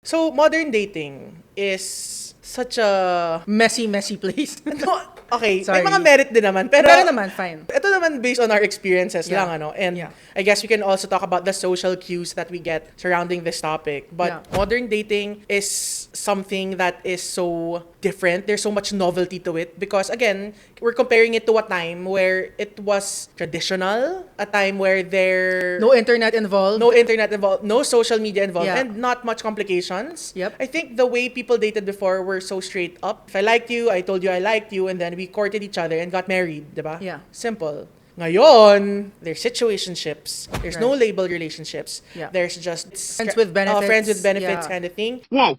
So, modern dating is such a... Messy place. No, okay, Sorry. may mga merit din naman. Pero naman, fine. ito naman based on our experiences Yeah. lang, ano? And Yeah. I guess we can also talk about the social cues that we get surrounding this topic. But Yeah. modern dating is something that is so different. There's so much novelty to it because, again, we're comparing it to a time where it was traditional, a time where No internet involved. no internet involved, no social media involved, Yeah. and not much complications. Yep. I think the way people dated before were so straight up. If I liked you, I told you I liked you, and then we courted each other and got married, diba? Yeah. Simple. Ngayon, there's situationships. There's no Right. label relationships. Yeah. There's just Friends with benefits. friends with benefits Yeah. kind of thing. Whoa.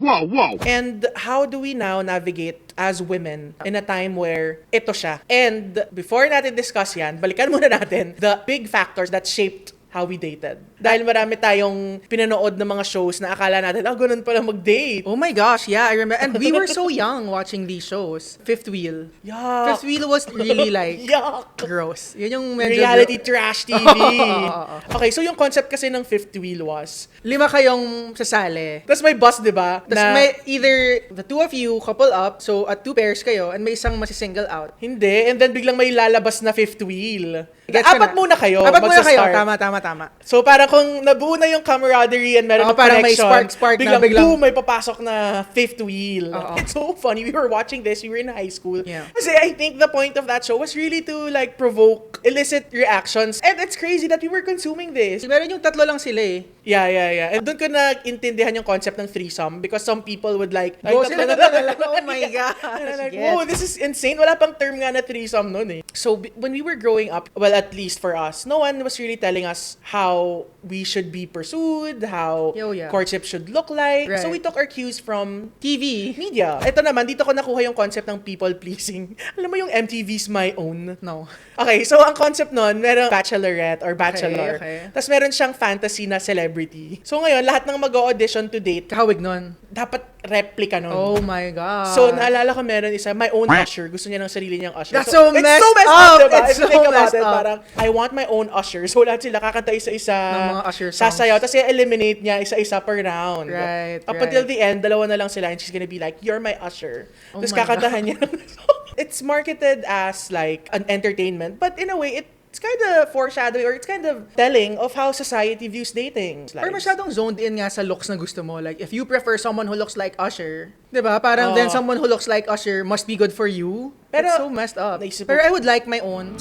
And how do we now navigate as women in a time where ito siya? And before natin discuss yan, balikan muna natin the big factors that shaped how we dated. Dahil marami tayong pinanood ng mga shows na akala natin, ganun pala mag-date. Oh my gosh, yeah, I remember. And we were so young watching these shows. Fifth Wheel. Yuck. Fifth Wheel was really like Yuck. gross. Yun yung medyo Reality trash TV. Okay, so yung concept kasi ng Fifth Wheel was, 5 kayong sasali. tas may bus, di ba? Tapos may either the two of you couple up, so at 2 pairs kayo, and may isang masisingle out. Hindi, and then biglang may lalabas na Fifth Wheel. Gets ko Apat na. muna kayo. Apat muna kayo. magsa-start. Tama. So parang kung nabuo na yung camaraderie and meron Oo, ng parang may connection, spark na, biglang biglang- boom, may papasok na Fifth Wheel. Oo. It's so funny. We were watching this, we were in high school. Yeah. Kasi I think the point of that show was really to like provoke illicit reactions. And it's crazy that we were consuming this. Meron yung tatlo lang sila eh. Yeah. And doon ko na intindihan yung concept ng threesome because some people would like, Go tatlo sila na na lang. Oh my gosh. And I'm like, Yes. whoa, this is insane. Wala pang term nga na threesome nun eh. So, when we were growing up, well, at least for us, no one was really telling us how we should be pursued, how Oh, yeah. courtship should look like. Right. So, we took our cues from TV. media. Ito naman, dito ko nakuha yung concept ng people pleasing. Alam mo yung MTV's My Own? No. Okay, so ang concept nun, merong bachelorette or bachelor. Okay. Tapos meron siyang fantasy na celebrity. So ngayon, lahat ng mag-audition to date, Kahawig nun. dapat replica nun. Oh my God. So, naalala ko meron isa, my own usher. Gusto niya ng sarili niyang usher. That's so it's messed so messed up! diba? It's If you so think about messed it, up. parang, I want my own usher. So, lahat sila kakanta isa-isa. Ng mga usher songs. Sasayaw. Tapos, i-eliminate niya isa-isa per round. Right, Up until right. the end, dalawa na lang sila and she's gonna be like, you're my usher. Oh Tapos, my kakantahan niya. It's marketed as like an entertainment. But in a way, it's kind of foreshadowing or it's kind of telling of how society views dating. Or masyadong zoned in nga sa looks na gusto mo. Like, if you prefer someone who looks like Usher, di ba? Parang then someone who looks like Usher must be good for you. Pero, It's so messed up. naisip mo- Pero I would like my own.